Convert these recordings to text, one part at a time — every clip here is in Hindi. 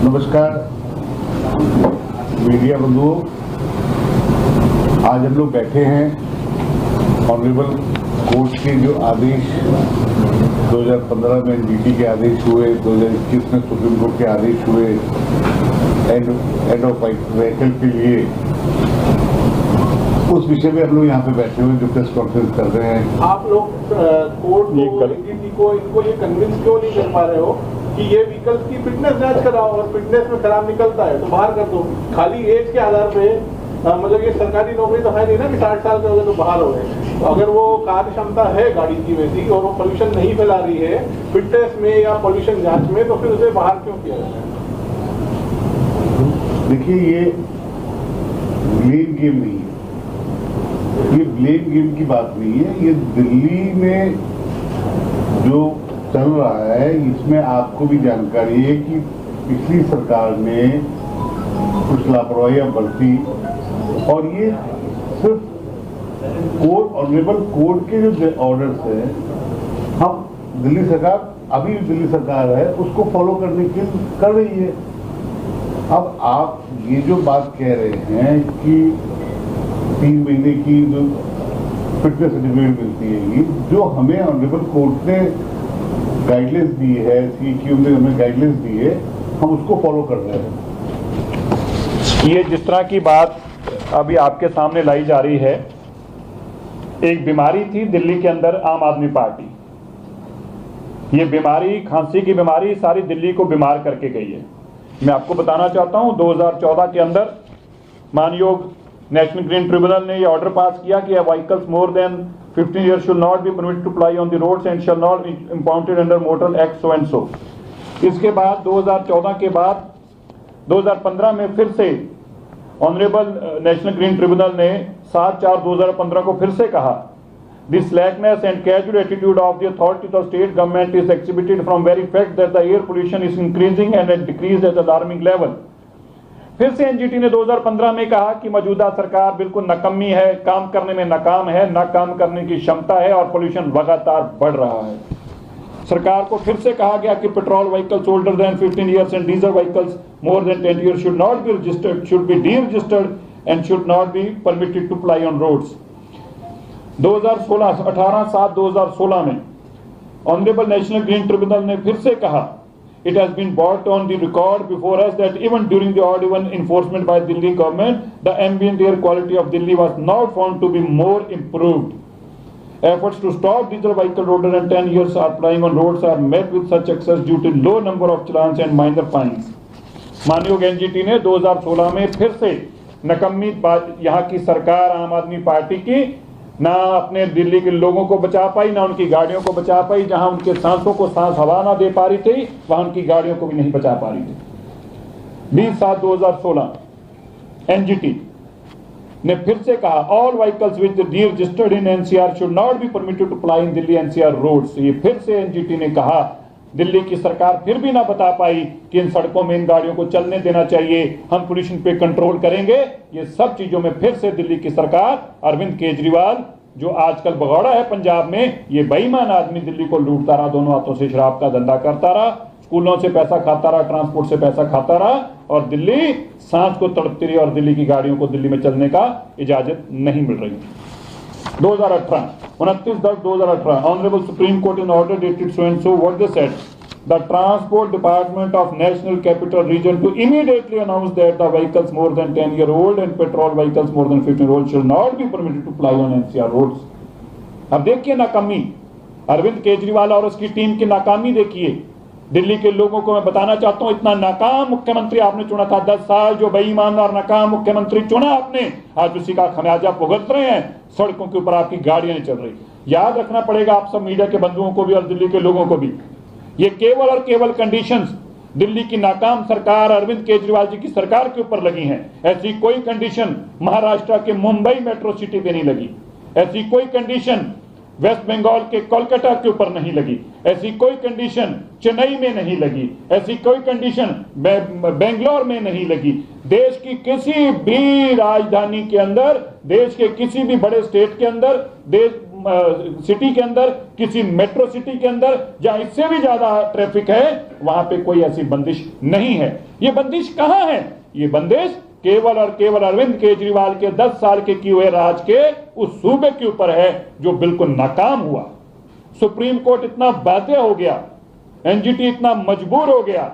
नमस्कार मीडिया बंधुओं, आज हम लोग बैठे हैं ऑनरेबल कोर्ट के जो आदेश 2015 में एनजीटी के आदेश हुए, 2021 में सुप्रीम कोर्ट के आदेश हुए एंड ऑफ व्हीकल के लिए, उस विषय में हम लोग यहाँ पे बैठे हुए जो प्रेस कॉन्फ्रेंस कर रहे हैं। आप लोग कोर्ट को एनजीटी को इनको ये कन्विंस क्यों नहीं कर पा रहे हो कि ये व्हीकल की फिटनेस जांच कराओ और फिटनेस में खराब निकलता है तो बाहर कर दो। खाली एज के आधार पे मतलब ये सरकारी नौकरी तो है नहीं ना कि 60 साल के हो गए तो बाहर हो गए। तो अगर वो कार्य क्षमता है गाड़ी की वैसी और वो पोल्यूशन नहीं फैला रही है फिटनेस में या पोल्यूशन जांच में, तो फिर उसे बाहर क्यों किया जाता है? देखिए, ये ब्लेम गेम नहीं है, ये ब्लेम गेम की बात नहीं है। ये दिल्ली में जो चल रहा है इसमें आपको भी जानकारी है कि पिछली सरकार ने कुछ लापरवाहियां बरती और ये सिर्फ कोर्ट ऑनरेबल कोर्ट के जो ऑर्डर्स हैं, हम दिल्ली सरकार अभी दिल्ली सरकार है उसको फॉलो करने की कर रही है। अब आप ये जो बात कह रहे हैं कि 3 महीने की जो फिटनेस सर्टिफिकेट मिलती है, ये जो हमें ऑनरेबल कोर्ट ने गाइडलाइंस दी है, सीक्यू ने हमें गाइडलाइंस दी है, हम उसको फॉलो कर रहे हैं। ये जिस तरह की बात अभी आपके सामने लाई जा रही है, एक बीमारी थी दिल्ली के अंदर आम आदमी पार्टी। ये बीमारी, खांसी की बीमारी सारी दिल्ली को बीमार करके गई है। मैं आपको बताना चाहता हूं 2014 के अंदर मानयोग नेशनल ग्रीन ट्रिब्यूनल ने ये ऑर्डर पास किया कि vehicles more than 15 years should not be permitted to ply on the roads and shall not be impounded under motor act so and so। इसके बाद 2014 के बाद 2015 में फिर से ऑनरेबल नेशनल ग्रीन ट्रिब्यूनल ने 7/4/2015 को फिर से कहा, the slackness and casual attitude of the authorities of state government is exhibited from very fact that the air pollution is increasing and has decreased at alarming level। फिर से एनजीटी ने 2015 में कहा कि मौजूदा सरकार बिल्कुल नाकामी है, काम करने में नाकाम है, ना काम करने की क्षमता है और पोल्यूशन लगातार बढ़ रहा है। सरकार को फिर से कहा गया कि petrol vehicles older than 15 years and diesel vehicles more than 10 years should not be registered, should be deregistered and should not be permitted to ply on roads। 18/7/2016 में ऑनरेबल नेशनल ग्रीन ट्रिब्यूनल ने फिर से कहा, it has been brought on the record before us that even during the odd even enforcement by Delhi government, the ambient air quality of Delhi was not found to be more improved। Efforts to stop diesel vehicle older than 10 years are plying on roads are met with such success due to low number of challans and minor fines। मानयोग एनजीटी ने 2016 में फिर से नकम्मी बात यहाँ की सरकार आम आदमी पार्टी की ना अपने दिल्ली के लोगों को बचा पाई, ना उनकी गाड़ियों को बचा पाई। जहां उनके सांसों को सांस हवा ना दे पा रही थी, वहां उनकी गाड़ियों को भी नहीं बचा पा रही थी। 20/7/2016 एनजीटी ने फिर से कहा, all vehicles with deregistered in NCR should not be permitted to ply in Delhi NCR roads. ये फिर से एनजीटी ने कहा, दिल्ली की सरकार फिर भी ना बता पाई कि इन सड़कों में इन गाड़ियों को चलने देना चाहिए, हम पोल्यूशन पे कंट्रोल करेंगे। ये सब चीजों में फिर से दिल्ली की सरकार, अरविंद केजरीवाल जो आजकल भगौड़ा है पंजाब में, ये बेईमान आदमी दिल्ली को लूटता रहा, दोनों हाथों से शराब का धंधा करता रहा, स्कूलों से पैसा खाता रहा, ट्रांसपोर्ट से पैसा खाता रहा और दिल्ली सांस को तड़पती रही और दिल्ली की गाड़ियों को दिल्ली में चलने का इजाजत नहीं मिल रही। 2018 29/10/2018 honourable supreme court in order dated so and so what they said, the transport department of national capital region to immediately announce that the vehicles more than 10 year old and petrol vehicles more than 15 year old shall not be permitted to ply on NCR roads। अब देखिए नाकामी, अरविंद केजरीवाल और उसकी टीम की नाकामी देखिए। दिल्ली के लोगों को मैं बताना चाहता हूं, इतना नाकाम मुख्यमंत्री आपने चुना था, 10 साल जो बेईमान और नाकाम मुख्यमंत्री चुना आपने, आज उसी का खमियाजा भुगत रहे हैं। सड़कों के ऊपर आपकी गाड़ियां नहीं चल रही। याद रखना पड़ेगा आप सब मीडिया के बंधुओं को भी और दिल्ली के लोगों को भी, ये केवल और केवल कंडीशंस दिल्ली की नाकाम सरकार अरविंद केजरीवाल जी की सरकार के ऊपर लगी हैं। ऐसी कोई कंडीशन महाराष्ट्र के मुंबई मेट्रो सिटी पे नहीं लगी, ऐसी कोई कंडीशन वेस्ट बंगाल के कोलकाता के ऊपर नहीं लगी, ऐसी कोई कंडीशन चेन्नई में नहीं लगी, ऐसी कोई कंडीशन बेंगलोर में नहीं लगी। देश की किसी भी राजधानी के अंदर, देश के किसी भी बड़े स्टेट के अंदर, देश सिटी के अंदर, किसी मेट्रो सिटी के अंदर जहां इससे भी ज्यादा ट्रैफिक है, वहां पे कोई ऐसी बंदिश नहीं है। ये बंदिश कहां है? ये बंदिश केवल और केवल अरविंद केजरीवाल के 10 साल के किए हुए राज के उस सूबे के ऊपर है जो बिल्कुल नाकाम हुआ। सुप्रीम कोर्ट इतना बाध्य हो गया, एनजीटी इतना मजबूर हो गया,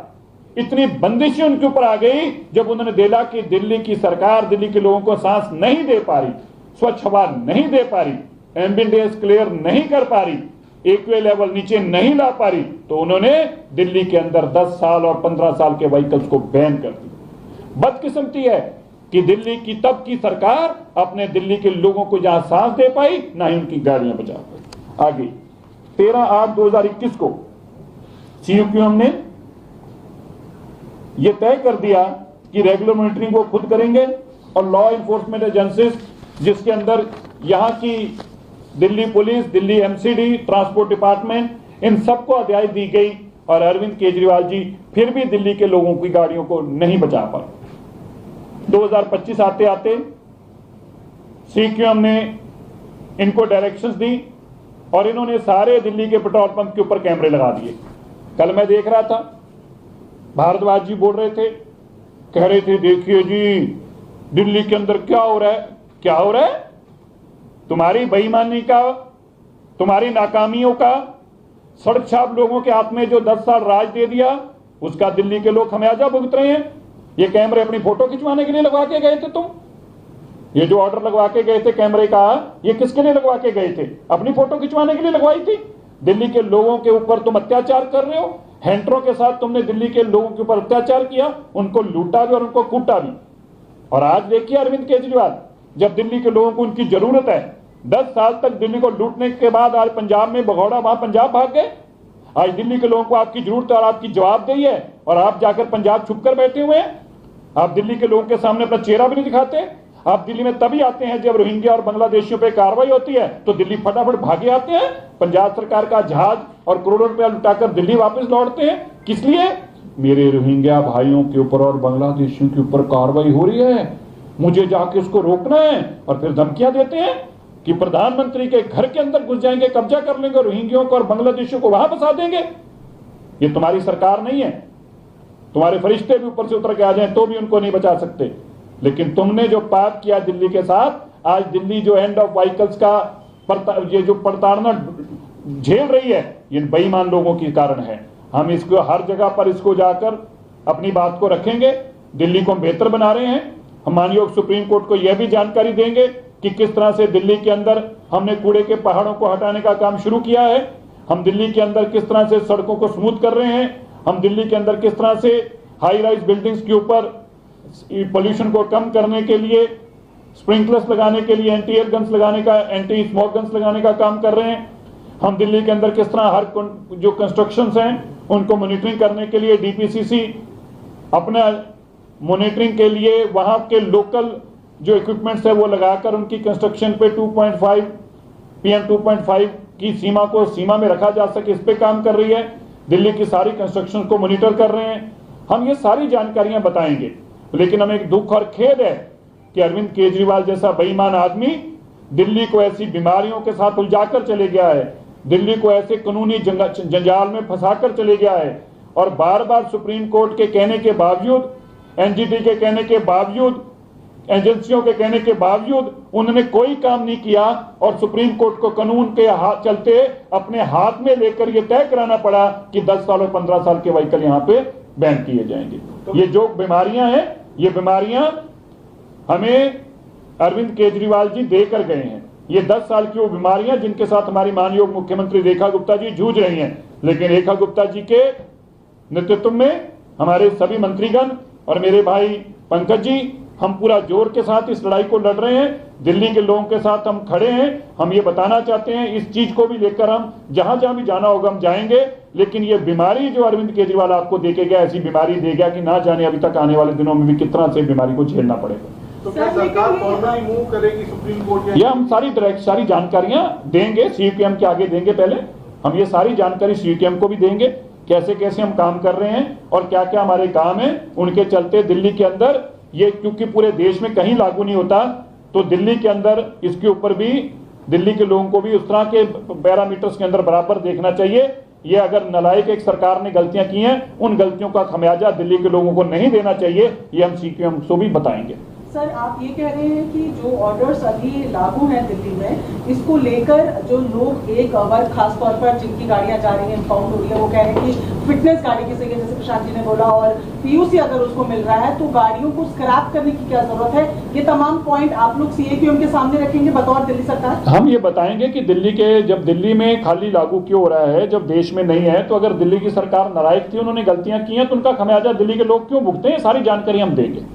इतनी बंदिशें उनके ऊपर आ गई जब उन्होंने देखा कि दिल्ली की सरकार दिल्ली के लोगों को सांस नहीं दे पा रही, स्वच्छ हवा नहीं दे पा रही, एम्बिएंट एयर क्लियर नहीं कर पा रही, एक्वे लेवल नीचे नहीं ला पा रही, तो उन्होंने दिल्ली के अंदर 10 साल और 15 साल के व्हीकल्स को बैन कर दिया। बदकिस्मती है कि दिल्ली की तब की सरकार अपने दिल्ली के लोगों को जहां सांस दे पाई, ना ही उनकी गाड़ियां बचा पाई। आगे 13/8/2021 को सीयूक्यूएम ने यह तय कर दिया कि रेगुलर मॉनिटरिंग वो खुद करेंगे और लॉ इन्फोर्समेंट एजेंसीज, जिसके अंदर यहां की Delhi police, Delhi MCD, transport department, इन सबको हिदायत दी गई और अरविंद केजरीवाल जी फिर भी दिल्ली के लोगों की गाड़ियों को नहीं बचा पाए। 2025 आते आते सीक्यूएम ने इनको डायरेक्शंस दी और इन्होंने सारे दिल्ली के पेट्रोल पंप के ऊपर कैमरे लगा दिए। कल मैं देख रहा था, भारद्वाज जी बोल रहे थे, कह रहे थे देखिए जी दिल्ली के अंदर क्या हो रहा है, क्या हो रहा है, तुम्हारी बेईमानी का, तुम्हारी नाकामियों का, सड़क छाप लोगों के हाथ में जो 10 साल राज दे दिया, उसका दिल्ली के लोग खमियाजा भुगत रहे हैं। ये कैमरे अपनी फोटो खिंचवाने के लिए लगवा के गए थे तुम? ये जो ऑर्डर लगवा के गए थे कैमरे का, ये किसके लिए लगवा के गए थे? अपनी फोटो खिंचवाने के लिए लगवाई थी। दिल्ली के लोगों के ऊपर तुम अत्याचार कर रहे हो, हैंटरों के साथ तुमने दिल्ली के लोगों के ऊपर अत्याचार किया, उनको लूटा भी और उनको कूटा भी। और आज देखिए अरविंद केजरीवाल, जब दिल्ली के लोगों को उनकी जरूरत है, 10 साल तक दिल्ली को लूटने के बाद आज पंजाब में भगौड़ा, वहां पंजाब भाग गए। आज दिल्ली के लोगों को आपकी जरूरत है और आपकी जवाबदेही है और आप जाकर पंजाब छुप कर बैठे हुए हैं। आप दिल्ली के लोगों के सामने अपना चेहरा भी नहीं दिखाते। आप दिल्ली में तभी आते हैं जब रोहिंग्या और बांग्लादेशियों पे कार्रवाई होती है, तो दिल्ली फटाफट भागे आते हैं, पंजाब सरकार का जहाज और करोड़ों रुपया लुटाकर दिल्ली वापस लौटते हैं। किस लिए? मेरे रोहिंग्या भाइयों के ऊपर और बांग्लादेशियों के ऊपर कार्रवाई हो रही है, मुझे जाके उसको रोकना है। और फिर धमकियां देते हैं कि प्रधानमंत्री के घर के अंदर घुस जाएंगे, कब्जा कर लेंगे, रोहिंग्यों को और बांग्लादेशियों को वहां बसा देंगे। ये तुम्हारी सरकार नहीं है। तुम्हारे फरिश्ते भी ऊपर से उतर के आ जाएं तो भी उनको नहीं बचा सकते। लेकिन तुमने जो पाप किया दिल्ली के साथ, आज दिल्ली जो एंड ऑफ व्हीकल्स का ये जो प्रताड़ना झेल रही है, ये बेईमान लोगों के कारण है। हम इसको हर जगह पर इसको जाकर अपनी बात को रखेंगे, दिल्ली को बेहतर बना रहे हैं। हम माननीय सुप्रीम कोर्ट को यह भी जानकारी देंगे कि किस तरह से दिल्ली के अंदर हमने कूड़े के पहाड़ों को हटाने का काम शुरू किया है। हम दिल्ली के अंदर किस तरह से सड़कों को स्मूथ कर रहे हैं। हम दिल्ली के अंदर किस तरह से हाई राइज बिल्डिंग्स के ऊपर पोल्यूशन को कम करने के लिए स्प्रिंकलर्स लगाने के लिए एंटी एयर गन्स लगाने का, एंटी स्मोक गन्स लगाने का काम कर रहे हैं। हम दिल्ली के अंदर किस तरह हर जो कंस्ट्रक्शंस हैं उनको मॉनिटरिंग करने के लिए डीपीसीसी अपना मॉनिटरिंग के लिए वहां के लोकल जो इक्विपमेंट्स है वो लगाकर उनकी कंस्ट्रक्शन पे 2.5 PM 2.5 की सीमा को सीमा में रखा जा सके, इस पे काम कर रही है। दिल्ली की सारी कंस्ट्रक्शन को मॉनिटर कर रहे हैं। हम ये सारी जानकारियां बताएंगे। लेकिन हमें एक दुख और खेद है कि अरविंद केजरीवाल जैसा बेईमान आदमी दिल्ली को ऐसी बीमारियों के साथ उलझाकर चले गया है, दिल्ली को ऐसे कानूनी जंजाल में फंसाकर चले गया है और बार बार सुप्रीम कोर्ट के कहने के बावजूद, एनजीटी के कहने के बावजूद, एजेंसियों के कहने के बावजूद उन्होंने कोई काम नहीं किया और सुप्रीम कोर्ट को कानून के हाथ चलते अपने हाथ में लेकर यह तय कराना पड़ा कि 10 साल और 15 साल के व्हीकल यहां पे बैन किए जाएंगे। ये जो बीमारियां हैं, ये बीमारियां हमें अरविंद केजरीवाल जी देकर गए हैं। ये 10 साल की वो बीमारियां जिनके साथ हमारी माननीय मुख्यमंत्री रेखा गुप्ता जी जूझ रही हैं। लेकिन रेखा गुप्ता जी के नेतृत्व में हमारे सभी मंत्रीगण और मेरे भाई पंकज जी, हम पूरा जोर के साथ इस लड़ाई को लड़ रहे हैं। दिल्ली के लोगों के साथ हम खड़े हैं। हम ये बताना चाहते हैं, इस चीज को भी लेकर हम जहां जहां भी जाना होगा हम जाएंगे। लेकिन ये बीमारी जो अरविंद केजरीवाल आपको देके गया, ऐसी बीमारी दे गया कि ना जाने अभी तक आने वाले दिनों में भी किस तरह से बीमारी को झेलना पड़ेगा। तो क्या सरकार फॉर्मली मूव करेगी सुप्रीम कोर्ट? ये हम सारी जानकारियां देंगे, सीयूक्यूएम के आगे देंगे। पहले हम ये सारी जानकारी सीयूक्यूएम को भी देंगे, कैसे कैसे हम काम कर रहे हैं और क्या क्या हमारे काम है। उनके चलते दिल्ली के अंदर ये, क्योंकि पूरे देश में कहीं लागू नहीं होता, तो दिल्ली के अंदर इसके ऊपर भी दिल्ली के लोगों को भी उस तरह के पैरामीटर्स के अंदर बराबर देखना चाहिए। ये अगर नालायक एक सरकार ने गलतियां की हैं, उन गलतियों का खमियाजा दिल्ली के लोगों को नहीं देना चाहिए, ये हम सीक्यूएम को भी बताएंगे। सर, आप ये कह रहे हैं कि जो ऑर्डर्स अभी लागू हैं दिल्ली में, इसको लेकर जो लोग एक वर्ग खासतौर पर जिनकी गाड़ियां जा रही हैं, इंपाउंड हो रही है, वो कह रहे हैं कि फिटनेस गाड़ी की सही है, जैसे प्रशांत जी ने बोला, और पीयूसी अगर उसको मिल रहा है तो गाड़ियों को स्क्रैप करने की क्या जरूरत है? ये तमाम पॉइंट आप लोग सीएक्यूएम के सामने रखेंगे बतौर दिल्ली सरकार? हम ये बताएंगे कि जब दिल्ली में खाली लागू क्यों हो रहा है, जब देश में नहीं है, तो अगर दिल्ली की सरकार नालायक थी, उन्होंने गलतियां की हैं, तो उनका खमियाजा दिल्ली के लोग क्यों भुगते हैं, सारी जानकारी हम देंगे।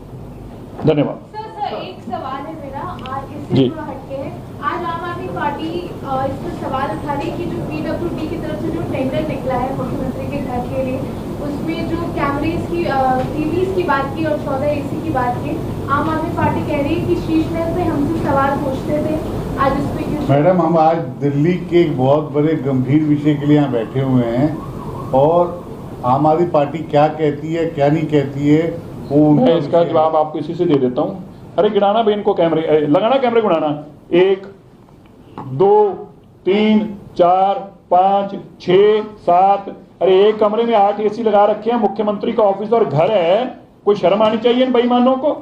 धन्यवाद। एक सवाल है मेरा, आज इससे थोड़ा हटके है। आज आम आदमी पार्टी इस पर सवाल उठा रही है कि जो पीडब्ल्यूडी की तरफ से जो टेंडर निकला है मुख्यमंत्री के घर के लिए, उसमें जो कैमरेज की टीवीज की बात की और 14 एसी की बात की, आम आदमी पार्टी कह रही है कि शीश महल पे हमसे सवाल पूछते थे, आज उस पर क्यों? मैडम, हम आज दिल्ली के एक बहुत बड़े गंभीर विषय के लिए यहाँ बैठे हुए हैं, और आम आदमी पार्टी क्या कहती है क्या नहीं कहती है वो मैं इसका जवाब आपको इसी से दे देता हूँ। अरे गिराना बेन को कैमरे लगाना, कैमरे को उड़ाना, 1 2 3 4 5 6 7, अरे एक कमरे में 8 एसी लगा रखे हैं, मुख्यमंत्री का ऑफिस और घर है, कोई शर्म आनी चाहिए इन बेईमानों को।